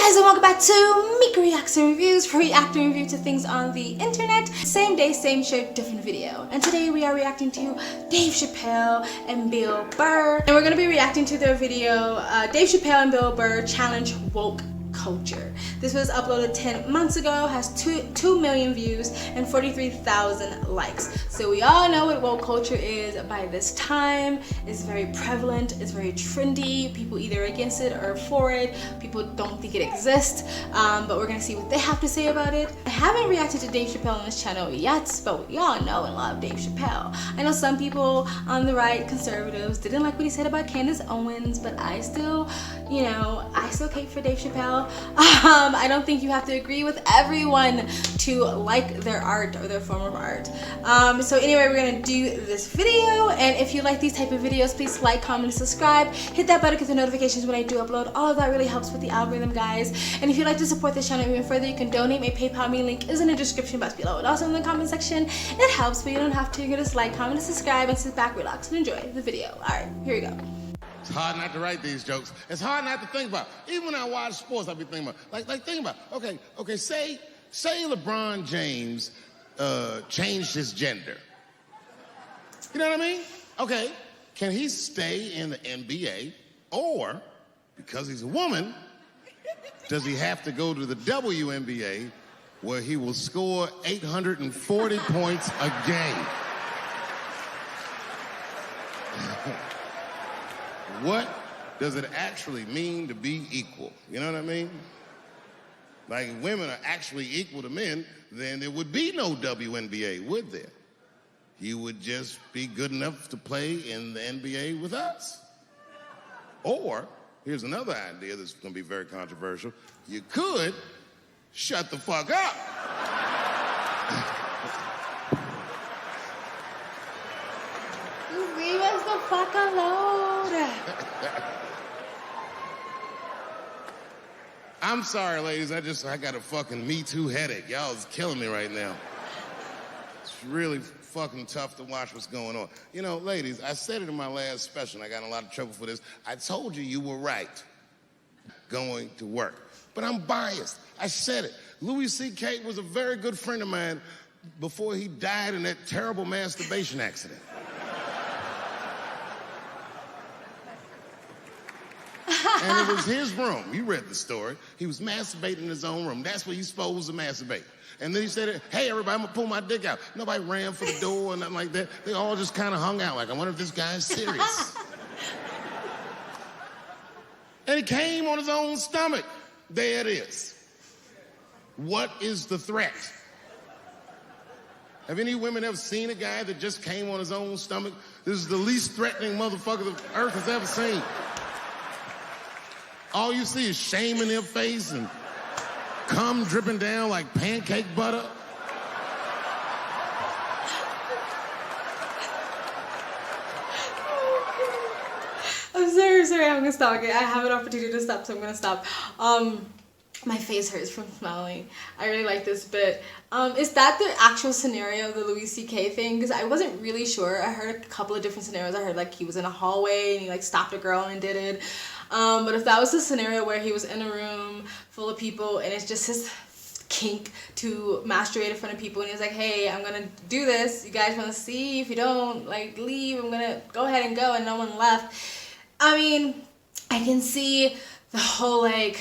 guys, and welcome back to Mika Reacts and Reviews, reacting review to things on the internet. Same day, same shirt, different video. And today we are reacting to Dave Chappelle and Bill Burr. And we're going to be reacting to their video, Dave Chappelle and Bill Burr Challenge Woke Culture. This was uploaded 10 months ago, has 2 million views and 43,000 likes. So we all know what woke culture is by this time. It's very prevalent, it's very trendy. People either against it or for it. People don't think it exists, but we're gonna see what they have to say about it. I haven't reacted to Dave Chappelle on this channel yet, but we all know and love Dave Chappelle. I know some people on the right, conservatives, didn't like what he said about Candace Owens, but I still, I still cape for Dave Chappelle. I don't think you have to agree with everyone to like their art or their form of art. So anyway, we're gonna do this video, and if you like these type of videos, please like, comment, and subscribe. Hit that button to get the notifications when I do upload. All of that really helps with the algorithm, guys. And if you'd like to support this channel even further, you can donate. My PayPal me link is in the description box below, and also in the comment section. It helps, but you don't have to. You can just like, comment, and subscribe, and sit back, relax, and enjoy the video. All right, here we go. It's hard not to write these jokes. It's hard not to think about. Even when I watch sports, I be thinking about, like think about, okay, say LeBron James changed his gender. You know what I mean? Okay, can he stay in the NBA, or, because he's a woman, does he have to go to the WNBA where he will score 840 points a game? What does it actually mean to be equal? You know what I mean? Like, if women are actually equal to men, then there would be no WNBA, would there? You would just be good enough to play in the NBA with us. Or, here's another idea that's going to be very controversial. You could shut the fuck up. Leave us the fuck alone. I'm sorry, ladies. I got a fucking Me Too headache. Y'all is killing me right now. It's really fucking tough to watch what's going on. You know, ladies, I said it in my last special, and I got in a lot of trouble for this. I told you you were right going to work. But I'm biased. I said it. Louis C.K. was a very good friend of mine before he died in that terrible masturbation accident. And it was his room. You read the story. He was masturbating in his own room. That's where you're supposed to masturbate. And then he said, hey, everybody, I'm going to pull my dick out. Nobody ran for the door or nothing like that. They all just kind of hung out like, I wonder if this guy's serious. And he came on his own stomach. There it is. What is the threat? Have any women ever seen a guy that just came on his own stomach? This is the least threatening motherfucker the earth has ever seen. All you see is shame in their face and cum dripping down like pancake butter. I'm sorry, I'm gonna stop. Okay, I have an opportunity to stop, so I'm gonna stop. My face hurts from smiling. I really like this bit. Is that the actual scenario, the Louis C.K. thing? Because I wasn't really sure. I heard a couple of different scenarios. I heard like he was in a hallway and he like stopped a girl and did it. But if that was the scenario where he was in a room full of people and it's just his kink to masturbate in front of people and he's like, hey, I'm gonna do this. You guys wanna see? If you don't, like, leave. I'm gonna go ahead and go, and no one left. I mean, I can see the whole like,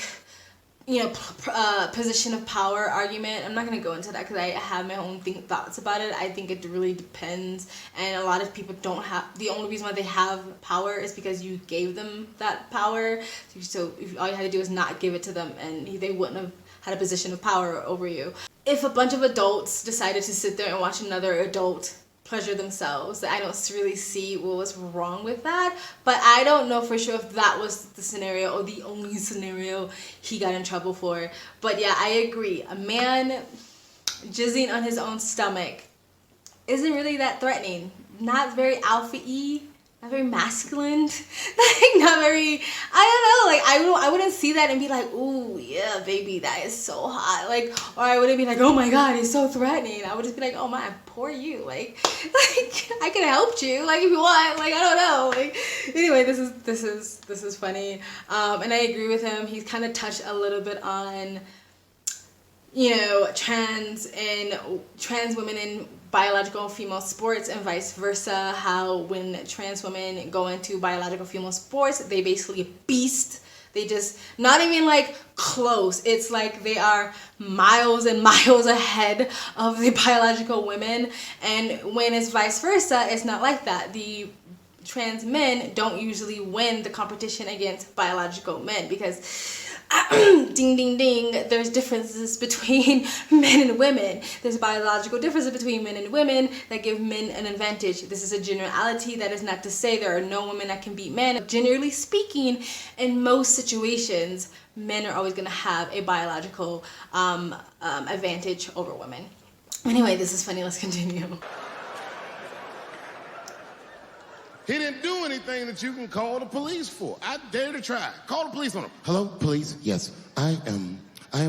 position of power argument. I'm not gonna go into that because I have my own thoughts about it. I think it really depends, and a lot of people don't have. The only reason why they have power is because you gave them that power. So if all you had to do is not give it to them, and they wouldn't have had a position of power over you. If a bunch of adults decided to sit there and watch another adult pleasure themselves, I don't really see what was wrong with that, but I don't know for sure if that was the scenario or the only scenario he got in trouble for. But yeah, I agree. A man jizzing on his own stomach isn't really that threatening. Not very alpha-y, not very masculine, like not very, I don't know, like I wouldn't see that and be like, ooh, yeah, baby, that is so hot, like, or I wouldn't be like, oh my god, he's so threatening. I would just be like, oh man, poor you, like I could help you, like if you want, like I don't know, like anyway, this is funny, and I agree with him. He's kind of touched a little bit on, you know, trans women in biological female sports and vice versa, how when trans women go into biological female sports, they basically beast. They just, not even like close, it's like they are miles and miles ahead of the biological women. And when it's vice versa, it's not like that. The trans men don't usually win the competition against biological men because ding ding ding, there's differences between men and women. There's biological differences between men and women that give men an advantage. This is a generality. That is not to say there are no women that can beat men. Generally speaking, in most situations, men are always going to have a biological advantage over women. Anyway, this is funny. Let's continue. He didn't do anything that you can call the police for. I dare to try. Call the police on him. Hello, police? Yes, I am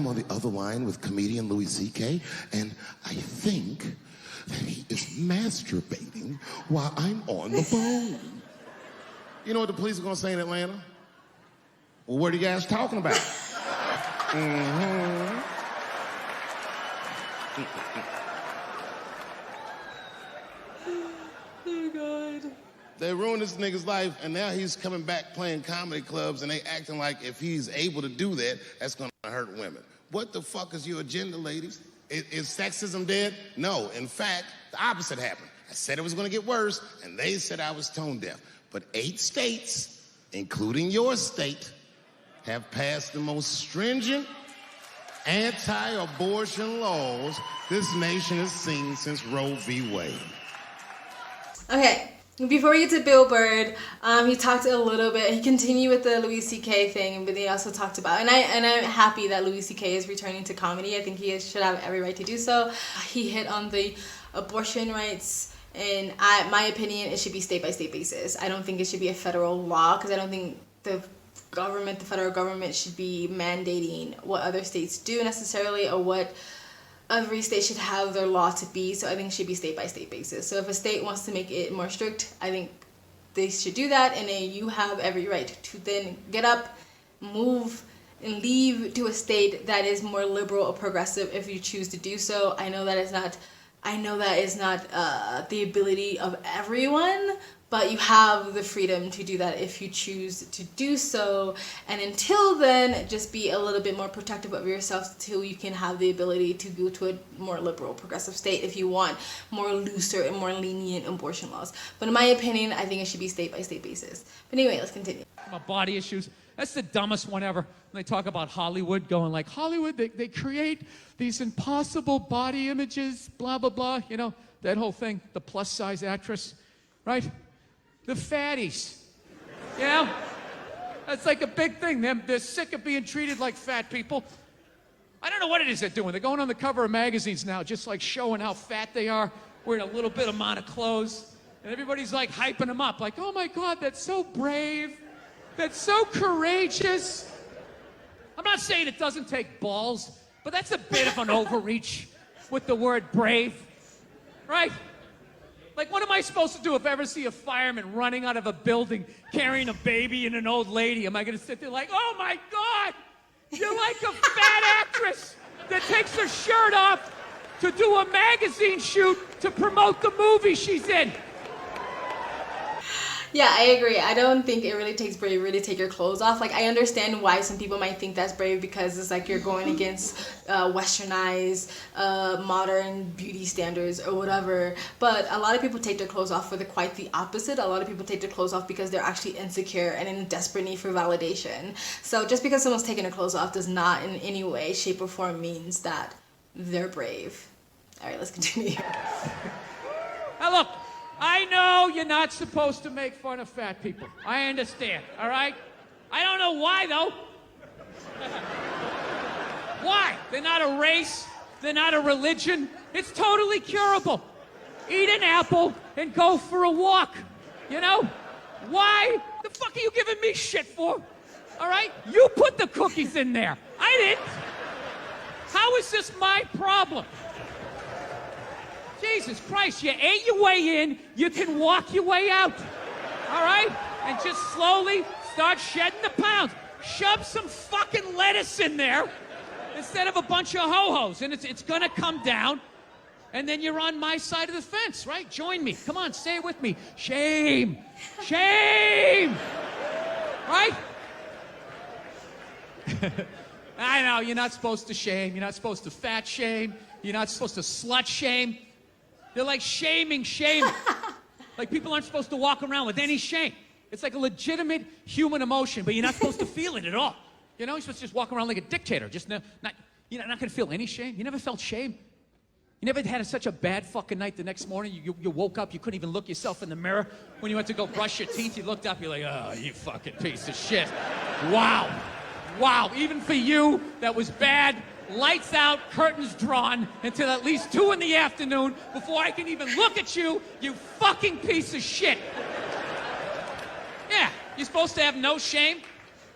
on the other line with comedian Louis C.K. and I think that he is masturbating while I'm on the phone. You know what the police are gonna say in Atlanta? Well, what are you guys talking about? Mm-hmm. Oh God. They ruined this nigga's life, and now he's coming back playing comedy clubs, and they acting like if he's able to do that, that's gonna hurt women. What the fuck is your agenda, ladies? Is sexism dead? No. In fact, the opposite happened. I said it was gonna get worse, and they said I was tone deaf. But 8 states, including your state, have passed the most stringent anti-abortion laws this nation has seen since Roe v. Wade. Okay. Before we get to Bill Burr, he talked a little bit. He continued with the Louis C.K. thing, but he also talked about, and I'm happy that Louis C.K. is returning to comedy. I think he should have every right to do so. He hit on the abortion rights, and my opinion, it should be state by state basis. I don't think it should be a federal law because I don't think the federal government should be mandating what other states do necessarily or what every state should have their law to be, so I think it should be state by state basis. So if a state wants to make it more strict, I think they should do that, and then you have every right to then get up, move, and leave to a state that is more liberal or progressive if you choose to do so. I know that is not the ability of everyone, but you have the freedom to do that if you choose to do so. And until then, just be a little bit more protective of yourself until you can have the ability to go to a more liberal, progressive state if you want more looser and more lenient abortion laws. But in my opinion, I think it should be state by state basis. But anyway, let's continue. About body issues. That's the dumbest one ever. When they talk about Hollywood going like, Hollywood, they create these impossible body images, blah, blah, blah. You know, that whole thing, the plus size actress, right? The fatties, you know? That's like a big thing. They're sick of being treated like fat people. I don't know what it is they're doing. They're going on the cover of magazines now, just like showing how fat they are, wearing a little bit amount of clothes. And everybody's like hyping them up, like, oh my God, that's so brave. That's so courageous. I'm not saying it doesn't take balls, but that's a bit of an overreach with the word brave, right? Like, what am I supposed to do if I ever see a fireman running out of a building carrying a baby and an old lady? Am I going to sit there like, oh my God, you're like a fat actress that takes her shirt off to do a magazine shoot to promote the movie she's in? Yeah, I agree. I don't think it really takes bravery to take your clothes off. Like, I understand why some people might think that's brave because it's like you're going against westernized, modern beauty standards or whatever. But a lot of people take their clothes off for quite the opposite. A lot of people take their clothes off because they're actually insecure and in desperate need for validation. So just because someone's taking their clothes off does not in any way, shape, or form means that they're brave. All right, let's continue. Now look, I know you're not supposed to make fun of fat people. I understand, all right? I don't know why, though. Why? They're not a race. They're not a religion. It's totally curable. Eat an apple and go for a walk, you know? Why the fuck are you giving me shit for? All right? You put the cookies in there. I didn't. How is this my problem? Jesus Christ, you ate your way in, you can walk your way out. All right? And just slowly start shedding the pounds. Shove some fucking lettuce in there instead of a bunch of ho-hos, and it's gonna come down, and then you're on my side of the fence, right? Join me. Come on, say it with me. Shame. Shame! Right? I know, you're not supposed to shame. You're not supposed to fat shame. You're not supposed to slut shame. They're like shaming shame. Like people aren't supposed to walk around with any shame. It's like a legitimate human emotion, but you're not supposed to feel it at all. You know, you're supposed to just walk around like a dictator. Just not you're not going to feel any shame. You never felt shame. You never had such a bad fucking night the next morning. You woke up, you couldn't even look yourself in the mirror. When you went to go brush your teeth, you looked up, you're like, oh, you fucking piece of shit. Wow. Wow. Even for you, that was bad. Lights out, curtains drawn until at least 2 in the afternoon before I can even look at you, you fucking piece of shit. Yeah, you're supposed to have no shame.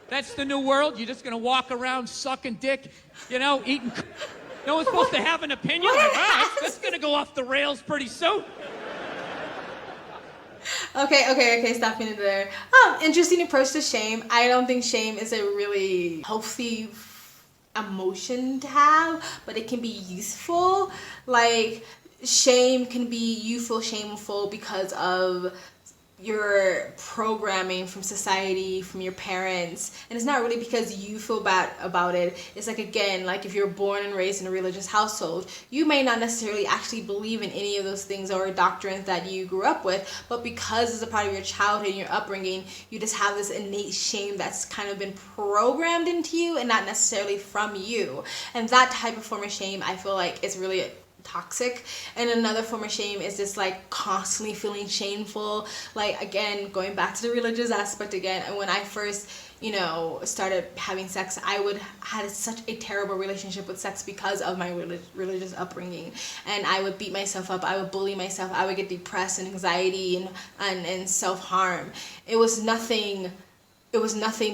That's the new world. You're just gonna walk around sucking dick, you know, eating. No one's supposed to have an opinion. Like, oh, that's gonna go off the rails pretty soon. Okay, stopping it there. Interesting approach to shame. I don't think shame is a really healthy emotion to have, but it can be useful. Like, shame can be, you feel shameful because of your programming from society, from your parents, and it's not really because you feel bad about it. It's like, again, like if you're born and raised in a religious household, you may not necessarily actually believe in any of those things or doctrines that you grew up with, but because it's a part of your childhood and your upbringing, you just have this innate shame that's kind of been programmed into you and not necessarily from you. And that type of form of shame, I feel like, is really toxic. And another form of shame is just like constantly feeling shameful. Like, again, going back to the religious aspect again, and when I first, you know, started having sex, I had such a terrible relationship with sex because of my religious upbringing, and I would beat myself up, I would bully myself, I would get depressed and anxiety and self-harm. It was nothing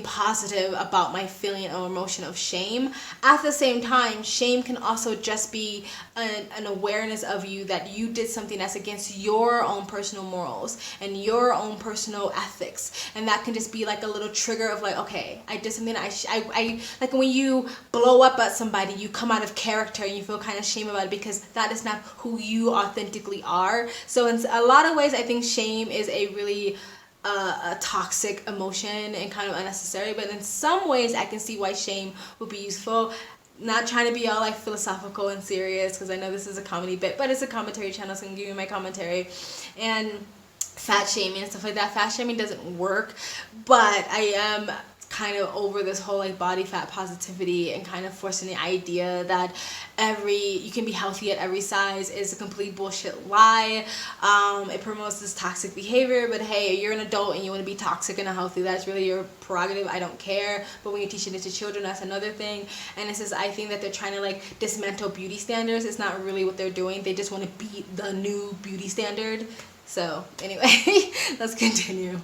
positive about my feeling or emotion of shame. At the same time, shame can also just be an awareness of you that you did something that's against your own personal morals and your own personal ethics. And that can just be like a little trigger of like, okay, I did something I like when you blow up at somebody, you come out of character and you feel kind of shame about it because that is not who you authentically are. So in a lot of ways, I think shame is a really a toxic emotion and kind of unnecessary, but in some ways I can see why shame would be useful. Not trying to be all like philosophical and serious, because I know this is a comedy bit, but it's a commentary channel, so I'm giving you my commentary. And fat shaming and stuff like that, fat shaming doesn't work, but I am kind of over this whole like body fat positivity and kind of forcing the idea that you can be healthy at every size is a complete bullshit lie. It promotes this toxic behavior, but hey, you're an adult and you want to be toxic and unhealthy, that's really your prerogative. I don't care. But when you teach it to children, that's another thing. And this is, I think that they're trying to like dismantle beauty standards. It's not really what they're doing. They just want to beat the new beauty standard. So anyway, let's continue.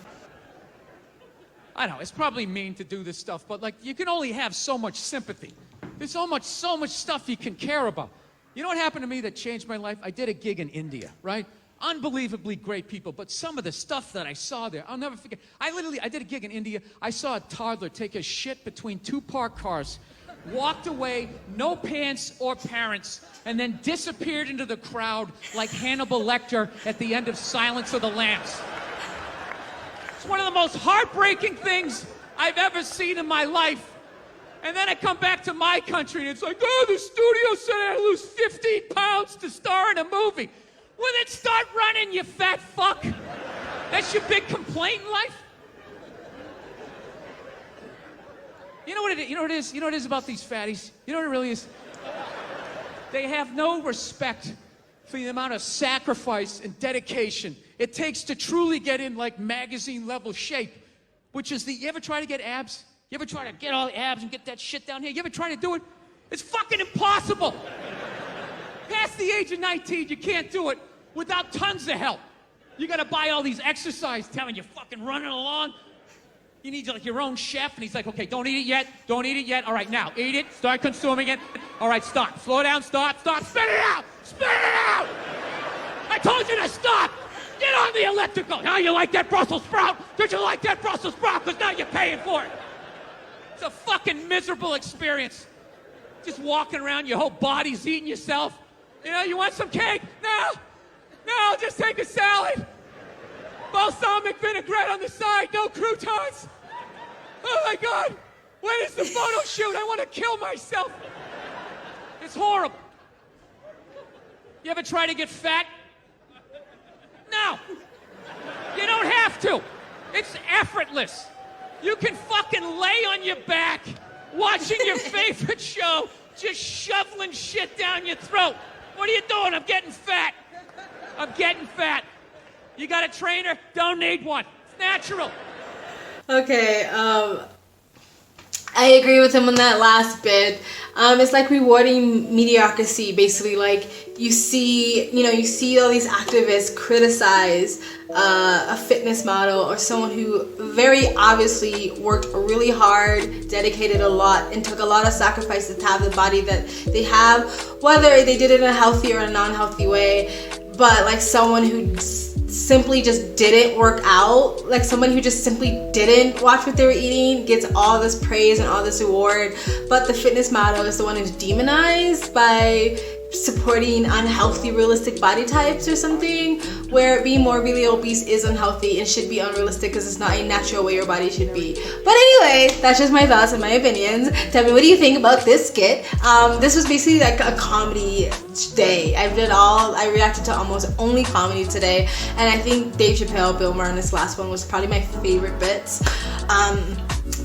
I know, it's probably mean to do this stuff, but like, you can only have so much sympathy. There's so much stuff you can care about. You know what happened to me that changed my life? I did a gig in India, right? Unbelievably great people, but some of the stuff that I saw there, I'll never forget. I did a gig in India. I saw a toddler take a shit between 2 parked cars, walked away, no pants or parents, and then disappeared into the crowd like Hannibal Lecter at the end of Silence of the Lambs. It's one of the most heartbreaking things I've ever seen in my life. And then I come back to my country and it's like, oh, the studio said I had to lose 15 pounds to star in a movie. Well, then start running, you fat fuck. That's your big complaint in life? You know what it is? You know what it is about these fatties? You know what it really is? They have no respect for the amount of sacrifice and dedication it takes to truly get in like magazine level shape, which is you ever try to get abs? You ever try to get all the abs and get that shit down here? You ever try to do it? It's fucking impossible. Past the age of 19, you can't do it without tons of help. You gotta buy all these exercise telling you fucking running along. You need like your own chef, and he's like, okay, don't eat it yet, don't eat it yet. All right, now, eat it, start consuming it. All right, stop, slow down, stop, spit it out, spit it out! I told you to stop! Get on the elliptical! Now you like that Brussels sprout? Did you like that Brussels sprout? Because now you're paying for it. It's a fucking miserable experience. Just walking around, your whole body's eating yourself. You know, you want some cake? No, just take a salad. Balsamic vinaigrette on the side, no croutons. Oh my God, when is the photo shoot? I want to kill myself. It's horrible. You ever try to get fat? No. You don't have to. It's effortless. You can fucking lay on your back, watching your favorite show, just shoveling shit down your throat. What are you doing? I'm getting fat. I'm getting fat. You got a trainer? Don't need one. It's natural. Okay, I agree with him on that last bit. It's like rewarding mediocrity, basically. Like, you see all these activists criticize a fitness model or someone who very obviously worked really hard, dedicated a lot, and took a lot of sacrifices to have the body that they have, whether they did it in a healthy or a non-healthy way. But like someone who simply just didn't work out, like someone who just simply didn't watch what they were eating, gets all this praise and all this reward, but the fitness model is the one who's demonized by supporting unhealthy realistic body types or something, where being morbidly obese is unhealthy and should be unrealistic because it's not a natural way your body should be. But anyway, that's just my thoughts and my opinions. Tell me, what do you think about this skit? This was basically like a comedy day. I reacted to almost only comedy today, and I think Dave Chappelle, Bill Burr, and this last one was probably my favorite bits.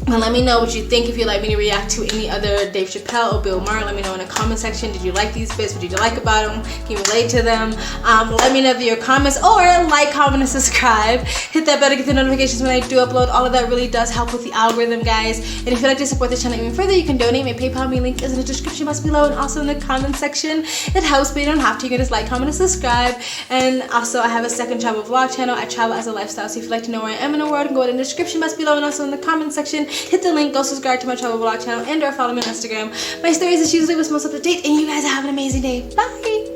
And let me know what you think. If you'd like me to react to any other Dave Chappelle or Bill Burr, let me know in the comment section. Did you like these bits? What did you like about them? Can you relate to them? Let me know your comments, or like, comment, and subscribe. Hit that bell to get the notifications when I do upload. All of that really does help with the algorithm, guys. And if you'd like to support the channel even further, you can donate. My PayPal me link is in the description box below and also in the comment section. It helps, but you don't have to. You can just like, comment, and subscribe. And also, I have a second travel vlog channel. I travel as a lifestyle, so if you'd like to know where I am in the world, go in the description box below and also in the comment section. Hit the link, go subscribe to my travel vlog channel, and or follow me on Instagram. My stories is usually what's most up to date, and you guys have an amazing day. Bye!